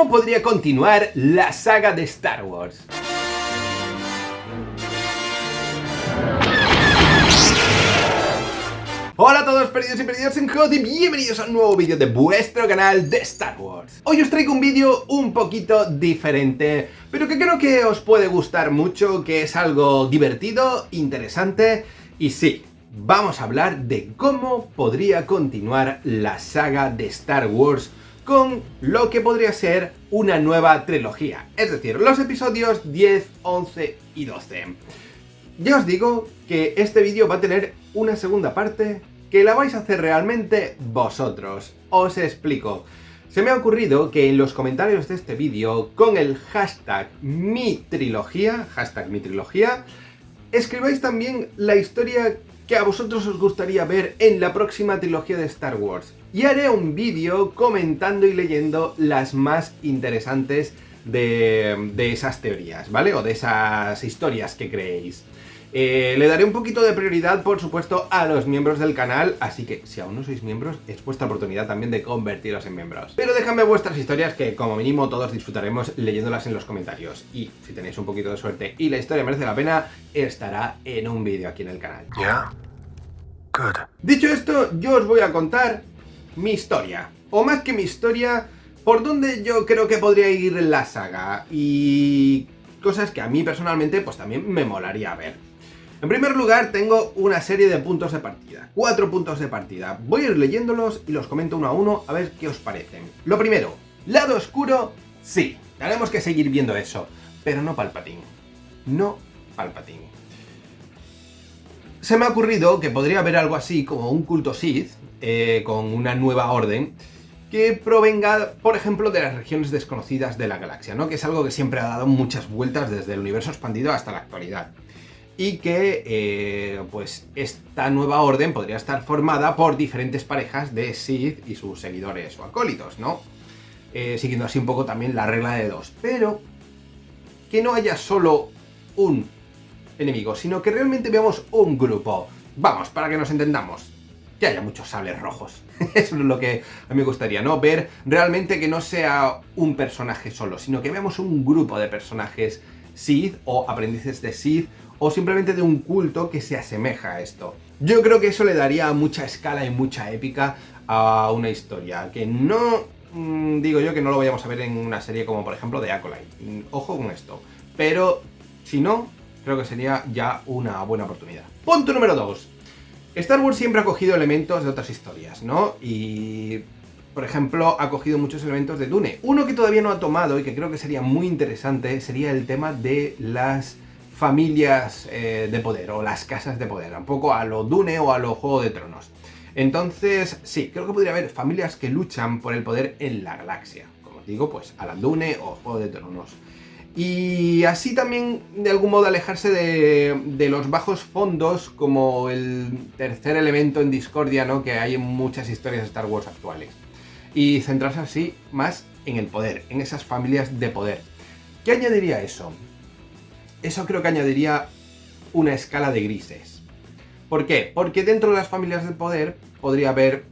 ¿Cómo podría continuar la saga de Star Wars? Hola a todos perdidos y perdidas en Hot y bienvenidos a un nuevo vídeo de vuestro canal de Star Wars. Hoy os traigo un vídeo un poquito diferente, pero que creo que os puede gustar mucho, que es algo divertido, interesante y sí, vamos a hablar de cómo podría continuar la saga de Star Wars con lo que podría ser una nueva trilogía, es decir, los episodios 10, 11 y 12. Ya os digo que este vídeo va a tener una segunda parte que la vais a hacer realmente vosotros. Os explico. Se me ha ocurrido que en los comentarios de este vídeo, con el hashtag #mitrilogía, escribáis también la historia que a vosotros os gustaría ver en la próxima trilogía de Star Wars. Y haré un vídeo comentando y leyendo las más interesantes de esas teorías, ¿vale? O de esas historias que creéis. Le daré un poquito de prioridad, por supuesto, a los miembros del canal, así que si aún no sois miembros, es vuestra oportunidad también de convertiros en miembros. Pero dejadme vuestras historias que, como mínimo, todos disfrutaremos leyéndolas en los comentarios. Y si tenéis un poquito de suerte y la historia merece la pena, estará en un vídeo aquí en el canal. Yeah. Good. Dicho esto, yo os voy a contar mi historia. O más que mi historia, por dónde yo creo que podría ir la saga. Y cosas que a mí personalmente, pues también me molaría ver. En primer lugar, tengo una serie de puntos de partida. 4 puntos de partida. Voy a ir leyéndolos y los comento uno a uno a ver qué os parecen. Lo primero, lado oscuro, sí. Tenemos que seguir viendo eso. Pero no Palpatine. No Palpatine. Se me ha ocurrido que podría haber algo así como un culto Sith, con una nueva orden, que provenga, por ejemplo, de las regiones desconocidas de la galaxia, ¿no? Que es algo que siempre ha dado muchas vueltas desde el universo expandido hasta la actualidad. Y que, pues, esta nueva orden podría estar formada por diferentes parejas de Sith y sus seguidores o acólitos, ¿no? Siguiendo así un poco también la regla de 2. Pero que no haya solo un enemigo, sino que realmente veamos un grupo. Vamos, para que nos entendamos, que haya muchos sables rojos. Eso es lo que a mí me gustaría, ¿no? Ver realmente que no sea un personaje solo, sino que veamos un grupo de personajes Sith o aprendices de Sith o simplemente de un culto que se asemeja a esto. Yo creo que eso le daría mucha escala y mucha épica a una historia, que no digo yo que no lo vayamos a ver en una serie como por ejemplo de Acolyte. Ojo con esto. Pero si no, creo que sería ya una buena oportunidad. Punto número 2. Star Wars siempre ha cogido elementos de otras historias, ¿no? Y, por ejemplo, ha cogido muchos elementos de Dune. Uno que todavía no ha tomado y que creo que sería muy interesante sería el tema de las familias de poder o las casas de poder. Un poco a lo Dune o a lo Juego de Tronos. Entonces, sí, creo que podría haber familias que luchan por el poder en la galaxia. Como os digo, pues a la Dune o Juego de Tronos. Y así también, de algún modo, alejarse de los bajos fondos como el tercer elemento en discordia, ¿no? Que hay en muchas historias de Star Wars actuales. Y centrarse así más en el poder, en esas familias de poder. ¿Qué añadiría eso? Eso creo que añadiría una escala de grises. ¿Por qué? Porque dentro de las familias de poder podría haber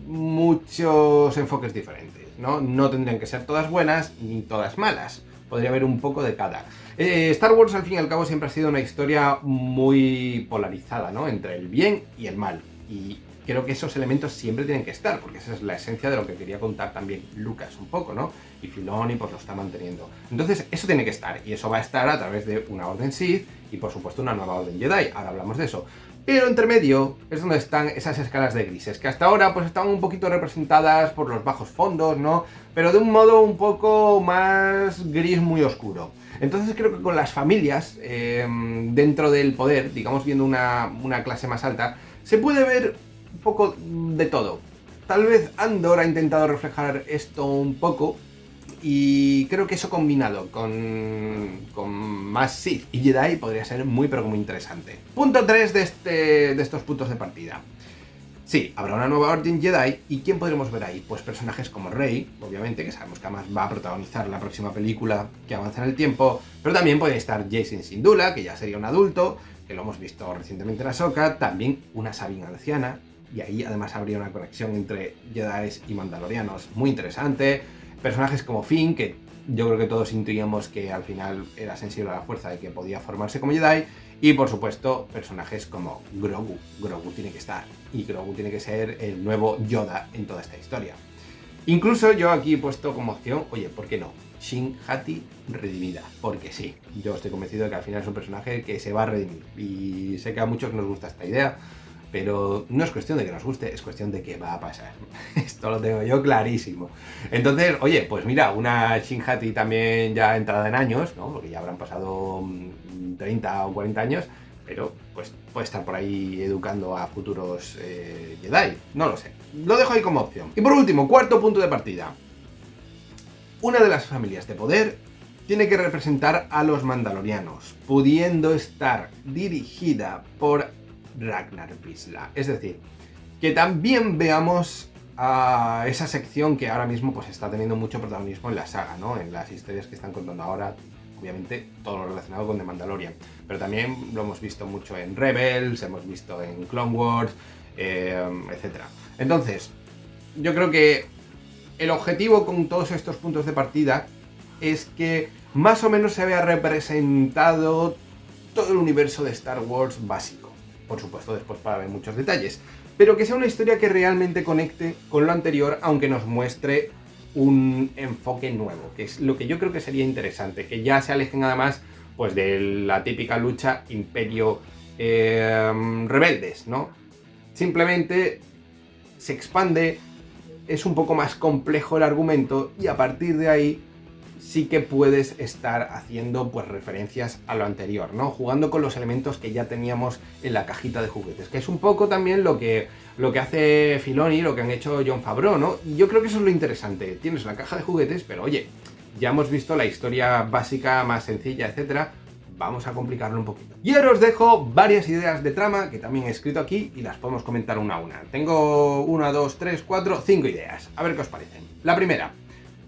muchos enfoques diferentes. No tendrían que ser todas buenas ni todas malas. Podría haber un poco de cada. Star Wars, al fin y al cabo, siempre ha sido una historia muy polarizada, ¿no? Entre el bien y el mal. Y creo que esos elementos siempre tienen que estar, porque esa es la esencia de lo que quería contar también Lucas un poco, ¿no? Y Filoni pues lo está manteniendo. Entonces, eso tiene que estar. Y eso va a estar a través de una orden Sith y, por supuesto, una nueva orden Jedi. Ahora hablamos de eso. Pero entre medio es donde están esas escalas de grises, que hasta ahora pues están un poquito representadas por los bajos fondos, ¿no? Pero de un modo un poco más gris muy oscuro. Entonces creo que con las familias dentro del poder, digamos viendo una clase más alta, se puede ver un poco de todo. Tal vez Andor ha intentado reflejar esto un poco, y creo que eso combinado con más Sith y Jedi podría ser muy pero muy interesante. Punto 3 de estos puntos de partida. Sí, habrá una nueva orden Jedi, ¿y quién podremos ver ahí? Pues personajes como Rey, obviamente, que sabemos que además va a protagonizar la próxima película que avanza en el tiempo, pero también puede estar Jacen Syndulla, que ya sería un adulto, que lo hemos visto recientemente en Ahsoka, también una Sabine anciana, y ahí además habría una conexión entre Jedi y Mandalorianos muy interesante. Personajes como Finn, que yo creo que todos intuíamos que al final era sensible a la fuerza y que podía formarse como Jedi. Y por supuesto, personajes como Grogu. Grogu tiene que estar. Y Grogu tiene que ser el nuevo Yoda en toda esta historia. Incluso yo aquí he puesto como opción, oye, ¿por qué no? Shin Hati redimida. Porque sí, yo estoy convencido de que al final es un personaje que se va a redimir. Y sé que a muchos nos gusta esta idea, pero no es cuestión de que nos guste, es cuestión de que va a pasar. Esto lo tengo yo clarísimo. Entonces, oye, pues mira, una Shin Hati también ya entrada en años, ¿no? Porque ya habrán pasado 30 o 40 años, pero pues puede estar por ahí educando a futuros Jedi. No lo sé. Lo dejo ahí como opción. Y por último, cuarto punto de partida. Una de las familias de poder tiene que representar a los mandalorianos, pudiendo estar dirigida por Ragnar Vizsla. Es decir, que también veamos a esa sección que ahora mismo pues está teniendo mucho protagonismo en la saga, ¿no? En las historias que están contando ahora, obviamente todo lo relacionado con The Mandalorian. Pero también lo hemos visto mucho en Rebels, hemos visto en Clone Wars, etc. Entonces, yo creo que el objetivo con todos estos puntos de partida es que más o menos se vea representado todo el universo de Star Wars básico. Por supuesto, después para ver muchos detalles. Pero que sea una historia que realmente conecte con lo anterior, aunque nos muestre un enfoque nuevo, que es lo que yo creo que sería interesante. Que ya se alejen además pues de la típica lucha imperio rebeldes, ¿no? Simplemente se expande, es un poco más complejo el argumento y a partir de ahí sí que puedes estar haciendo pues referencias a lo anterior, ¿no? Jugando con los elementos que ya teníamos en la cajita de juguetes, que es un poco también lo que hace Filoni, lo que han hecho Jon Favreau, ¿no? Y yo creo que eso es lo interesante. Tienes la caja de juguetes, pero oye, ya hemos visto la historia básica, más sencilla, etcétera. Vamos a complicarlo un poquito. Y ahora os dejo varias ideas de trama que también he escrito aquí y las podemos comentar una a una. Tengo 1, 2, 3, 4, 5 ideas. A ver qué os parecen. La primera,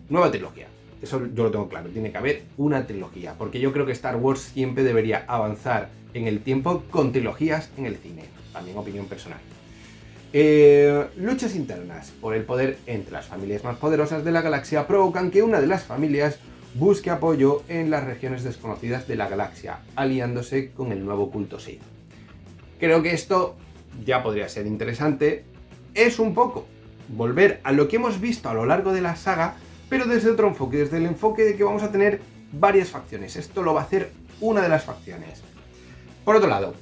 nueva trilogía. Eso yo lo tengo claro, tiene que haber una trilogía, porque yo creo que Star Wars siempre debería avanzar en el tiempo con trilogías en el cine. También opinión personal. Luchas internas por el poder entre las familias más poderosas de la galaxia provocan que una de las familias busque apoyo en las regiones desconocidas de la galaxia, aliándose con el nuevo culto Sith. Creo que esto ya podría ser interesante. Es un poco volver a lo que hemos visto a lo largo de la saga, pero desde otro enfoque, desde el enfoque de que vamos a tener varias facciones. Esto lo va a hacer una de las facciones. Por otro lado,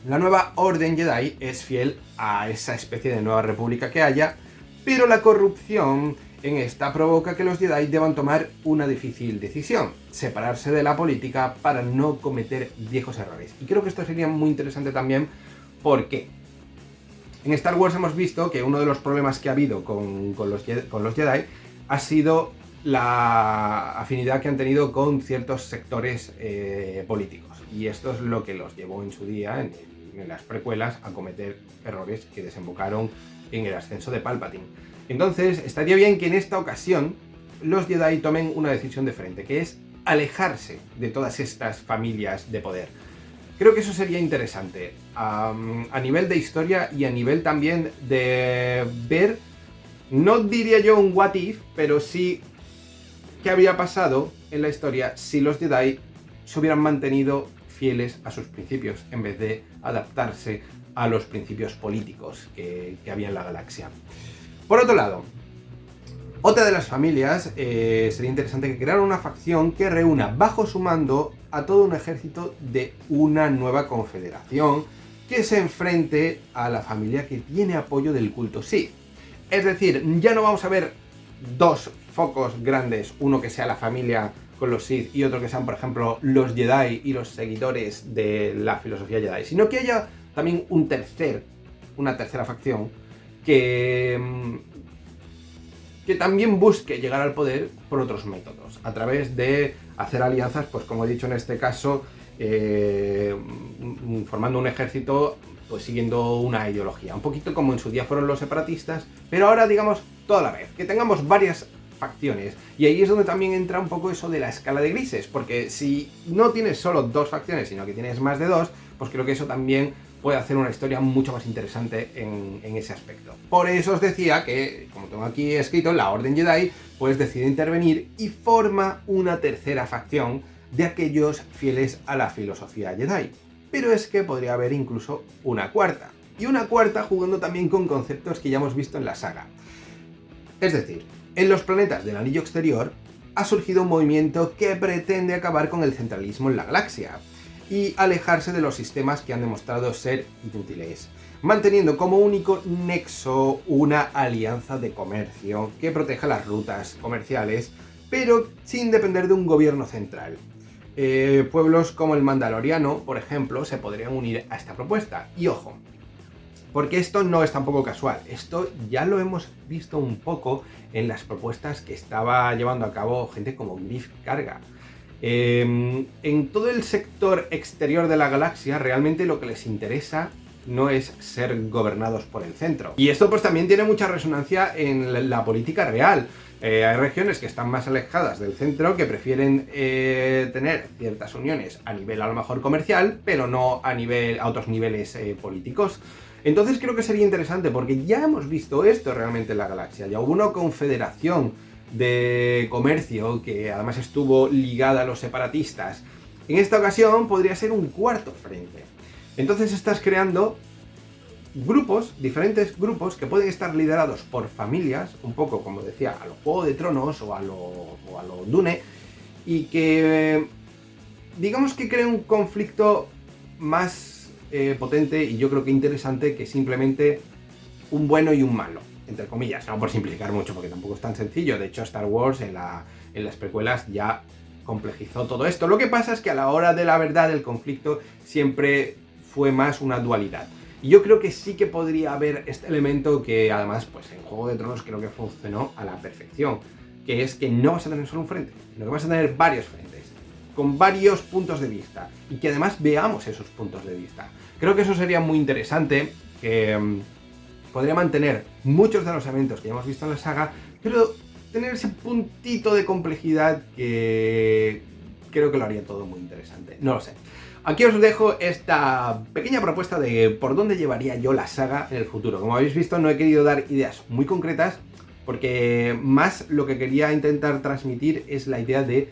la nueva Orden Jedi es fiel a esa especie de nueva república que haya, pero la corrupción en esta provoca que los Jedi deban tomar una difícil decisión: separarse de la política para no cometer viejos errores. Y creo que esto sería muy interesante también porque en Star Wars hemos visto que uno de los problemas que ha habido con los Jedi ha sido la afinidad que han tenido con ciertos sectores políticos. Y esto es lo que los llevó en su día, en las precuelas, a cometer errores que desembocaron en el ascenso de Palpatine. Entonces, estaría bien que en esta ocasión los Jedi tomen una decisión diferente, que es alejarse de todas estas familias de poder. Creo que eso sería interesante a nivel de historia y a nivel también de ver, no diría yo un what if, pero sí qué habría pasado en la historia si los Jedi se hubieran mantenido fieles a sus principios en vez de adaptarse a los principios políticos que había en la galaxia. Por otro lado, otra de las familias sería interesante que creara una facción que reúna bajo su mando a todo un ejército de una nueva confederación que se enfrente a la familia que tiene apoyo del culto Sith. Es decir, ya no vamos a ver dos focos grandes, uno que sea la familia con los Sith y otro que sean, por ejemplo, los Jedi y los seguidores de la filosofía Jedi, sino que haya también una tercera facción que también busque llegar al poder por otros métodos, a través de hacer alianzas, pues como he dicho en este caso, formando un ejército, pues siguiendo una ideología, un poquito como en su día fueron los separatistas, pero ahora digamos toda la vez, que tengamos varias facciones. Y ahí es donde también entra un poco eso de la escala de grises, porque si no tienes solo dos facciones, sino que tienes más de dos, pues creo que eso también puede hacer una historia mucho más interesante en ese aspecto. Por eso os decía que, como tengo aquí escrito, la Orden Jedi pues decide intervenir y forma una tercera facción de aquellos fieles a la filosofía Jedi. Pero es que podría haber incluso una cuarta. Y una cuarta jugando también con conceptos que ya hemos visto en la saga. Es decir, en los planetas del Anillo Exterior ha surgido un movimiento que pretende acabar con el centralismo en la galaxia y alejarse de los sistemas que han demostrado ser inútiles, manteniendo como único nexo una alianza de comercio que proteja las rutas comerciales, pero sin depender de un gobierno central. Pueblos como el Mandaloriano, por ejemplo, se podrían unir a esta propuesta. Y ojo, porque esto no es tampoco casual, esto ya lo hemos visto un poco en las propuestas que estaba llevando a cabo gente como Greef Karga. En todo el sector exterior de la galaxia realmente lo que les interesa no es ser gobernados por el centro. Y esto pues también tiene mucha resonancia en la política real. Hay regiones que están más alejadas del centro que prefieren tener ciertas uniones a nivel a lo mejor comercial, pero no a otros niveles políticos. Entonces creo que sería interesante porque ya hemos visto esto realmente en la galaxia. Ya hubo una confederación de comercio que además estuvo ligada a los separatistas. En esta ocasión podría ser un cuarto frente. Entonces estás creando grupos, diferentes grupos que pueden estar liderados por familias, un poco como decía, a lo Juego de Tronos o a lo Dune, y que digamos que crea un conflicto más potente y yo creo que interesante que simplemente un bueno y un malo, entre comillas, no por simplificar mucho porque tampoco es tan sencillo. De hecho Star Wars en las precuelas ya complejizó todo esto. Lo que pasa es que a la hora de la verdad el conflicto siempre fue más una dualidad. Y yo creo que sí que podría haber este elemento que además pues en Juego de Tronos creo que funcionó a la perfección, que es que no vas a tener solo un frente, sino que vas a tener varios frentes, con varios puntos de vista, y que además veamos esos puntos de vista. Creo que eso sería muy interesante, que podría mantener muchos de los eventos que ya hemos visto en la saga, pero tener ese puntito de complejidad que creo que lo haría todo muy interesante. No lo sé. Aquí os dejo esta pequeña propuesta de por dónde llevaría yo la saga en el futuro. Como habéis visto, no he querido dar ideas muy concretas, porque más lo que quería intentar transmitir es la idea de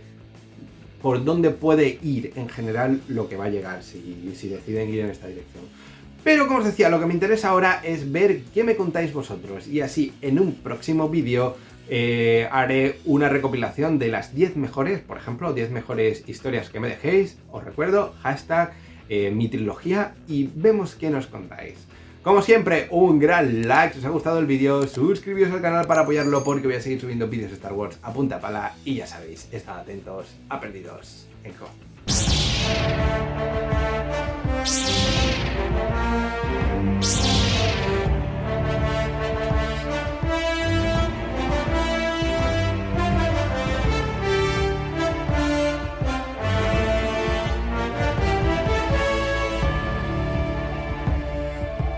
por dónde puede ir en general lo que va a llegar si deciden ir en esta dirección. Pero como os decía, lo que me interesa ahora es ver qué me contáis vosotros, y así en un próximo vídeo haré una recopilación de las 10 mejores, por ejemplo, 10 mejores historias que me dejéis. Os recuerdo, hashtag mi trilogía, y vemos qué nos contáis. Como siempre, un gran like si os ha gustado el vídeo, suscribiros al canal para apoyarlo porque voy a seguir subiendo vídeos de Star Wars a punta pala y ya sabéis, estad atentos a Perdidos en Co.